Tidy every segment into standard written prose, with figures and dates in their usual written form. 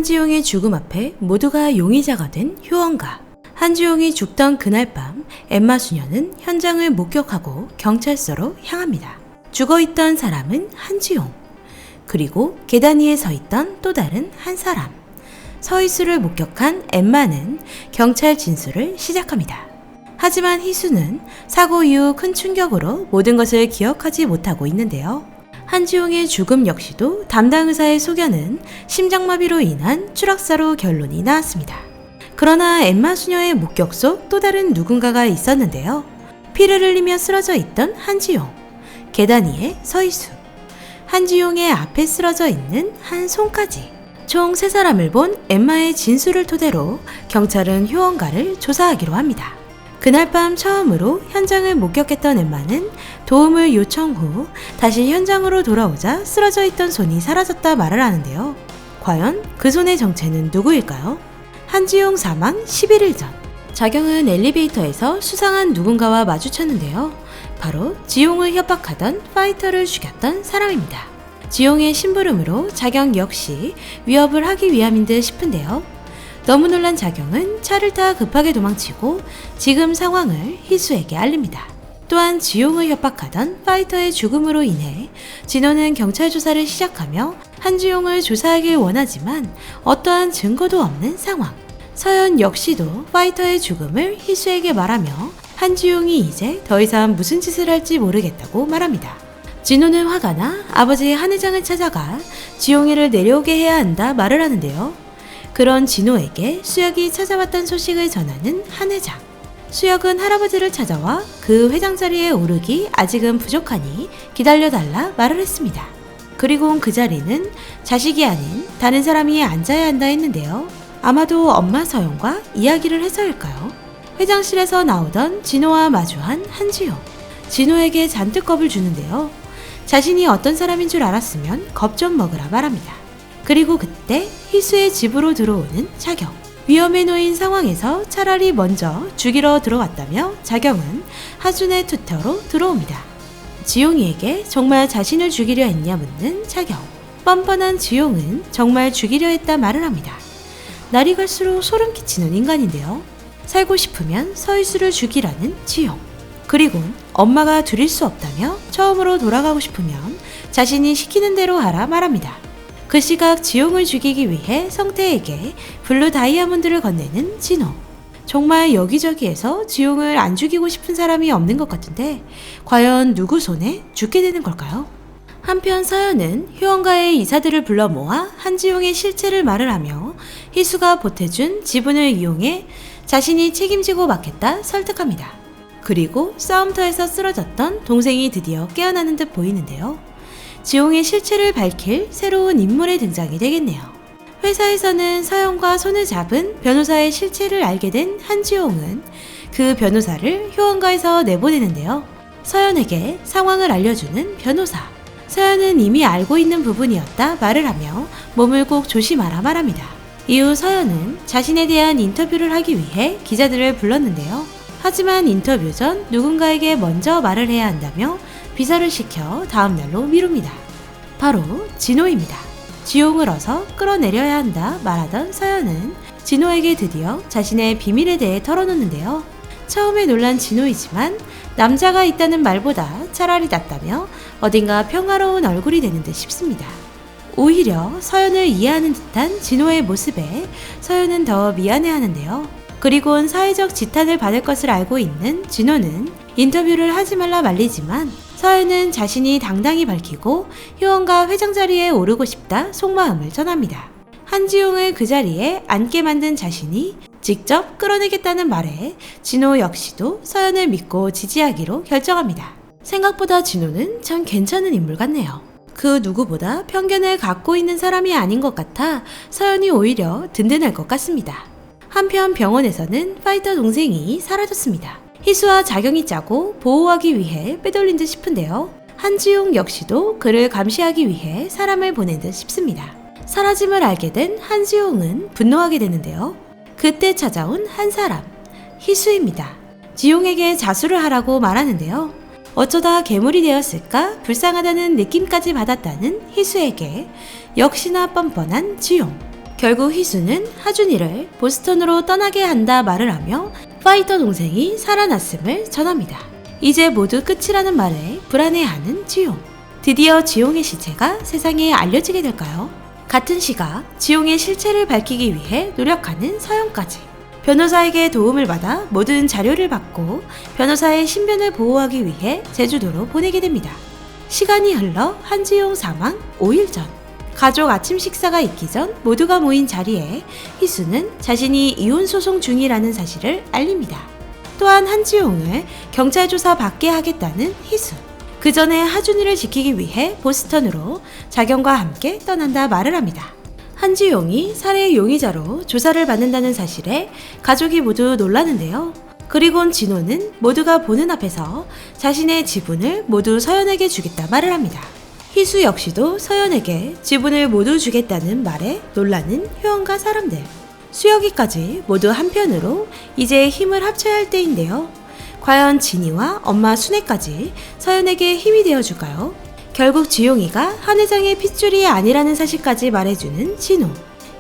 한지용의 죽음 앞에 모두가 용의자가 된 효원가. 한지용이 죽던 그날 밤 엠마 수녀는 현장을 목격하고 경찰서로 향합니다. 죽어있던 사람은 한지용, 그리고 계단 위에 서있던 또 다른 한 사람. 서희수를 목격한 엠마는 경찰 진술을 시작합니다. 하지만 희수는 사고 이후 큰 충격으로 모든 것을 기억하지 못하고 있는데요. 한지용의 죽음 역시도 담당 의사의 소견은 심장마비로 인한 추락사로 결론이 나왔습니다. 그러나 엠마 수녀의 목격 속 또 다른 누군가가 있었는데요. 피를 흘리며 쓰러져 있던 한지용, 계단 위에 서희수, 한지용의 앞에 쓰러져 있는 한 손까지. 총 3사람을 본 엠마의 진술을 토대로 경찰은 효원가를 조사하기로 합니다. 그날 밤 처음으로 현장을 목격했던 엠마는 도움을 요청 후 다시 현장으로 돌아오자 쓰러져 있던 손이 사라졌다 말을 하는데요. 과연 그 손의 정체는 누구일까요? 한지용 사망 11일 전, 자경은 엘리베이터에서 수상한 누군가와 마주쳤는데요. 바로 지용을 협박하던 파이터를 죽였던 사람입니다. 지용의 심부름으로 자경 역시 위협을 하기 위함인 듯 싶은데요. 너무 놀란 자경은 차를 타 급하게 도망치고 지금 상황을 희수에게 알립니다. 또한 지용을 협박하던 파이터의 죽음으로 인해 진호는 경찰 조사를 시작하며 한지용을 조사하길 원하지만 어떠한 증거도 없는 상황. 서연 역시도 파이터의 죽음을 희수에게 말하며 한지용이 이제 더 이상 무슨 짓을 할지 모르겠다고 말합니다. 진호는 화가 나 아버지 한 회장을 찾아가 지용이를 내려오게 해야 한다 말을 하는데요. 그런 진호에게 수혁이 찾아왔던 소식을 전하는 한 회장. 수혁은 할아버지를 찾아와 그 회장 자리에 오르기 아직은 부족하니 기다려달라 말을 했습니다. 그리고 그 자리는 자식이 아닌 다른 사람이 앉아야 한다 했는데요. 아마도 엄마 서연과 이야기를 해서일까요? 회장실에서 나오던 진호와 마주한 한지용. 진호에게 잔뜩 겁을 주는데요. 자신이 어떤 사람인 줄 알았으면 겁 좀 먹으라 말합니다. 그리고 그때 희수의 집으로 들어오는 자경. 위험에 놓인 상황에서 차라리 먼저 죽이러 들어왔다며 자경은 하준의 투터로 들어옵니다. 지용이에게 정말 자신을 죽이려 했냐 묻는 자경. 뻔뻔한 지용은 정말 죽이려 했다 말을 합니다. 날이 갈수록 소름 끼치는 인간인데요. 살고 싶으면 서희수를 죽이라는 지용. 그리곤 엄마가 둘일 수 없다며 처음으로 돌아가고 싶으면 자신이 시키는 대로 하라 말합니다. 그 시각 지용을 죽이기 위해 성태에게 블루 다이아몬드를 건네는 진호. 정말 여기저기에서 지용을 안 죽이고 싶은 사람이 없는 것 같은데 과연 누구 손에 죽게 되는 걸까요? 한편 서연은 효원가의 이사들을 불러 모아 한지용의 실체를 말을 하며 희수가 보태준 지분을 이용해 자신이 책임지고 맡겠다 설득합니다. 그리고 싸움터에서 쓰러졌던 동생이 드디어 깨어나는 듯 보이는데요. 지용의 실체를 밝힐 새로운 인물의 등장이 되겠네요. 회사에서는 서연과 손을 잡은 변호사의 실체를 알게 된 한지용은 그 변호사를 효원가에서 내보내는데요. 서연에게 상황을 알려주는 변호사. 서연은 이미 알고 있는 부분이었다 말을 하며 몸을 꼭 조심하라 말합니다. 이후 서연은 자신에 대한 인터뷰를 하기 위해 기자들을 불렀는데요. 하지만 인터뷰 전 누군가에게 먼저 말을 해야 한다며 비서를 시켜 다음날로 미룹니다. 바로 진호입니다. 지용을 어서 끌어내려야 한다 말하던 서연은 진호에게 드디어 자신의 비밀에 대해 털어놓는데요. 처음에 놀란 진호이지만 남자가 있다는 말보다 차라리 낫다며 어딘가 평화로운 얼굴이 되는 듯 싶습니다. 오히려 서연을 이해하는 듯한 진호의 모습에 서연은 더 미안해하는데요. 그리곤 사회적 지탄을 받을 것을 알고 있는 진호는 인터뷰를 하지 말라 말리지만 서연은 자신이 당당히 밝히고 효원가 회장 자리에 오르고 싶다 속마음을 전합니다. 한지용을 그 자리에 앉게 만든 자신이 직접 끌어내겠다는 말에 진호 역시도 서연을 믿고 지지하기로 결정합니다. 생각보다 진호는 참 괜찮은 인물 같네요. 그 누구보다 편견을 갖고 있는 사람이 아닌 것 같아 서연이 오히려 든든할 것 같습니다. 한편 병원에서는 파이터 동생이 사라졌습니다. 희수와 자경이 짜고 보호하기 위해 빼돌린 듯 싶은데요. 한지용 역시도 그를 감시하기 위해 사람을 보낸 듯 싶습니다. 사라짐을 알게 된 한지용은 분노하게 되는데요. 그때 찾아온 한 사람, 희수입니다. 지용에게 자수를 하라고 말하는데요. 어쩌다 괴물이 되었을까 불쌍하다는 느낌까지 받았다는 희수에게 역시나 뻔뻔한 지용. 결국 희수는 하준이를 보스턴으로 떠나게 한다 말을 하며 파이터 동생이 살아났음을 전합니다. 이제 모두 끝이라는 말에 불안해하는 지용. 드디어 지용의 시체가 세상에 알려지게 될까요? 같은 시각 지용의 실체를 밝히기 위해 노력하는 서연까지. 변호사에게 도움을 받아 모든 자료를 받고 변호사의 신변을 보호하기 위해 제주도로 보내게 됩니다. 시간이 흘러 한지용 사망 5일 전. 가족 아침 식사가 있기 전 모두가 모인 자리에 희수는 자신이 이혼 소송 중이라는 사실을 알립니다. 또한 한지용을 경찰 조사 받게 하겠다는 희수. 그 전에 하준이를 지키기 위해 보스턴으로 자경과 함께 떠난다 말을 합니다. 한지용이 살해 용의자로 조사를 받는다는 사실에 가족이 모두 놀라는데요. 그리곤 진호는 모두가 보는 앞에서 자신의 지분을 모두 서연에게 주겠다 말을 합니다. 희수 역시도 서연에게 지분을 모두 주겠다는 말에 놀라는 효원과 사람들. 수혁이까지 모두 한편으로 이제 힘을 합쳐야 할 때인데요. 과연 진이와 엄마 순애까지 서연에게 힘이 되어줄까요? 결국 지용이가 한 회장의 핏줄이 아니라는 사실까지 말해주는 진호.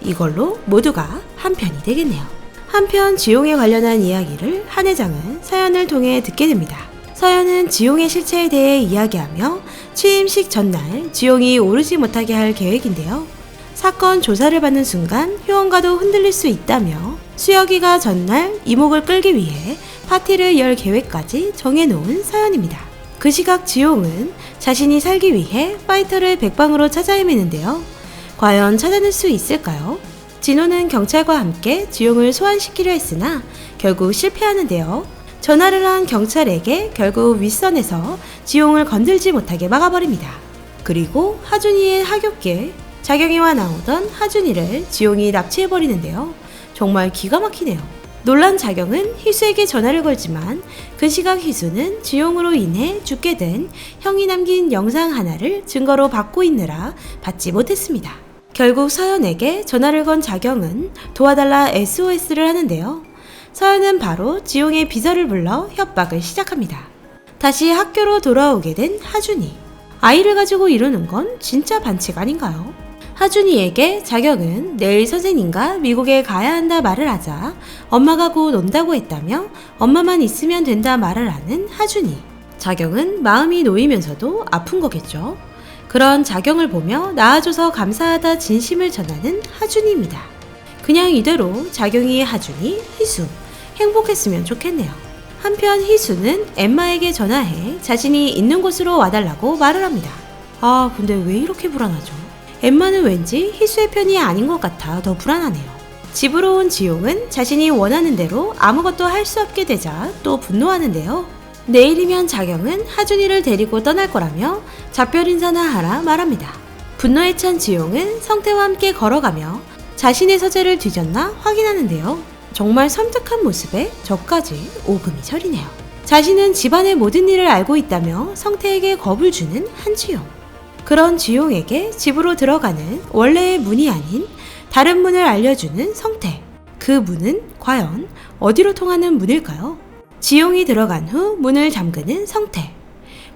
이걸로 모두가 한편이 되겠네요. 한편 지용에 관련한 이야기를 한 회장은 서연을 통해 듣게 됩니다. 서연은 지용의 실체에 대해 이야기하며 취임식 전날 지용이 오르지 못하게 할 계획인데요. 사건 조사를 받는 순간 효원과도 흔들릴 수 있다며 수혁이가 전날 이목을 끌기 위해 파티를 열 계획까지 정해놓은 서연입니다. 그 시각 지용은 자신이 살기 위해 파이터를 백방으로 찾아 헤매는데요. 과연 찾아낼 수 있을까요? 진호는 경찰과 함께 지용을 소환시키려 했으나 결국 실패하는데요. 전화를 한 경찰에게 결국 윗선에서 지용을 건들지 못하게 막아버립니다. 그리고 하준이의 하굣길, 자경이와 나오던 하준이를 지용이 납치해버리는데요. 정말 기가 막히네요. 놀란 자경은 희수에게 전화를 걸지만 그 시각 희수는 지용으로 인해 죽게 된 형이 남긴 영상 하나를 증거로 받고 있느라 받지 못했습니다. 결국 서연에게 전화를 건 자경은 도와달라 SOS를 하는데요. 서연은 바로 지용의 비서를 불러 협박을 시작합니다. 다시 학교로 돌아오게 된 하준이. 아이를 가지고 이러는 건 진짜 반칙 아닌가요? 하준이에게 자경은 내일 선생님과 미국에 가야 한다 말을 하자 엄마가 곧 온다고 했다며 엄마만 있으면 된다 말을 하는 하준이. 자경은 마음이 놓이면서도 아픈 거겠죠. 그런 자경을 보며 나아줘서 감사하다 진심을 전하는 하준이입니다. 그냥 이대로 자경이 하준이, 희수 행복했으면 좋겠네요. 한편 희수는 엠마에게 전화해 자신이 있는 곳으로 와달라고 말을 합니다. 아 근데 왜 이렇게 불안하죠? 엠마는 왠지 희수의 편이 아닌 것 같아 더 불안하네요. 집으로 온 지용은 자신이 원하는 대로 아무것도 할 수 없게 되자 또 분노하는데요. 내일이면 자경은 하준이를 데리고 떠날 거라며 작별 인사나 하라 말합니다. 분노에 찬 지용은 성태와 함께 걸어가며 자신의 서재를 뒤졌나 확인하는데요. 정말 섬뜩한 모습에 저까지 오금이 저리네요. 자신은 집안의 모든 일을 알고 있다며 성태에게 겁을 주는 한지용. 그런 지용에게 집으로 들어가는 원래의 문이 아닌 다른 문을 알려주는 성태. 그 문은 과연 어디로 통하는 문일까요? 지용이 들어간 후 문을 잠그는 성태.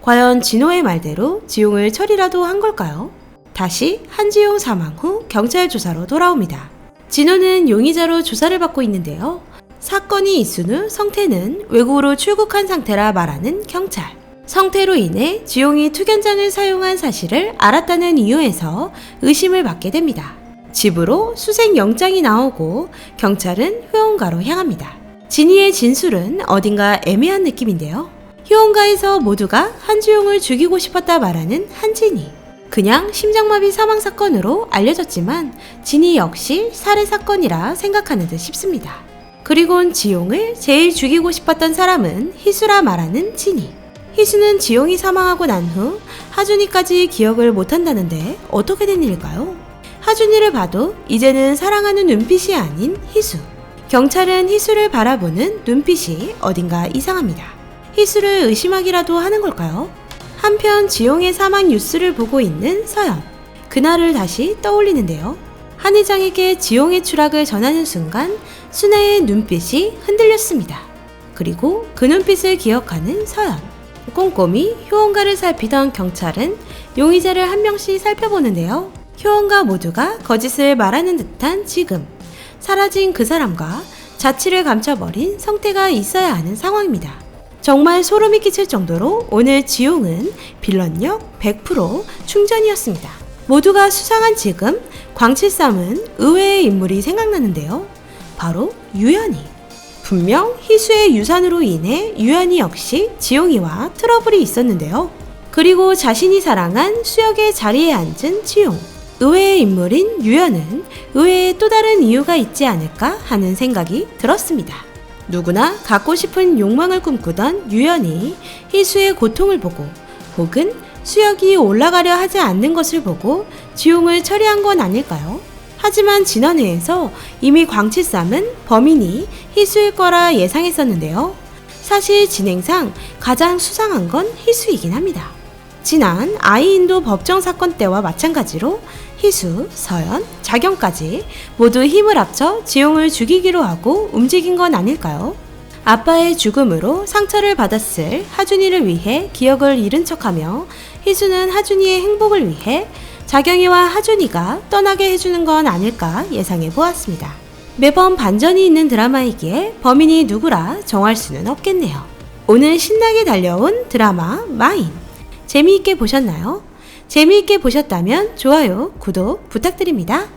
과연 진호의 말대로 지용을 처리라도 한 걸까요? 다시 한지용 사망 후 경찰 조사로 돌아옵니다. 진호는 용의자로 조사를 받고 있는데요. 사건이 있은 후 성태는 외국으로 출국한 상태라 말하는 경찰. 성태로 인해 지용이 투견장을 사용한 사실을 알았다는 이유에서 의심을 받게 됩니다. 집으로 수색 영장이 나오고 경찰은 효원가로 향합니다. 진희의 진술은 어딘가 애매한 느낌인데요. 효원가에서 모두가 한지용을 죽이고 싶었다 말하는 한진희. 그냥 심장마비 사망 사건으로 알려졌지만 진희 역시 살해 사건이라 생각하는 듯 싶습니다. 그리곤 지용을 제일 죽이고 싶었던 사람은 희수라 말하는 진희. 희수는 지용이 사망하고 난 후 하준이까지 기억을 못한다는데 어떻게 된 일일까요? 하준이를 봐도 이제는 사랑하는 눈빛이 아닌 희수. 경찰은 희수를 바라보는 눈빛이 어딘가 이상합니다. 희수를 의심하기라도 하는 걸까요? 한편 지용의 사망 뉴스를 보고 있는 서연. 그날을 다시 떠올리는데요. 한 회장에게 지용의 추락을 전하는 순간 순애의 눈빛이 흔들렸습니다. 그리고 그 눈빛을 기억하는 서연. 꼼꼼히 효원가를 살피던 경찰은 용의자를 한 명씩 살펴보는데요. 효원과 모두가 거짓을 말하는 듯한 지금, 사라진 그 사람과 자취를 감춰버린 성태가 있어야 하는 상황입니다. 정말 소름이 끼칠 정도로 오늘 지용은 빌런력 100% 충전이었습니다. 모두가 수상한 지금 광칠삼은 의외의 인물이 생각나는데요. 바로 유연이. 분명 희수의 유산으로 인해 유연이 역시 지용이와 트러블이 있었는데요. 그리고 자신이 사랑한 수혁의 자리에 앉은 지용. 의외의 인물인 유연은 의외의 또 다른 이유가 있지 않을까 하는 생각이 들었습니다. 누구나 갖고 싶은 욕망을 꿈꾸던 유연이 희수의 고통을 보고 혹은 수혁이 올라가려 하지 않는 것을 보고 지용을 처리한 건 아닐까요? 하지만 지난회에서 이미 광칠삼은 범인이 희수일 거라 예상했었는데요. 사실 진행상 가장 수상한 건 희수이긴 합니다. 지난 아이인도 법정 사건 때와 마찬가지로 희수, 서연, 자경까지 모두 힘을 합쳐 지용을 죽이기로 하고 움직인 건 아닐까요? 아빠의 죽음으로 상처를 받았을 하준이를 위해 기억을 잃은 척하며 희수는 하준이의 행복을 위해 자경이와 하준이가 떠나게 해주는 건 아닐까 예상해 보았습니다. 매번 반전이 있는 드라마이기에 범인이 누구라 정할 수는 없겠네요. 오늘 신나게 달려온 드라마 마인. 재미있게 보셨나요? 재미있게 보셨다면 좋아요, 구독 부탁드립니다.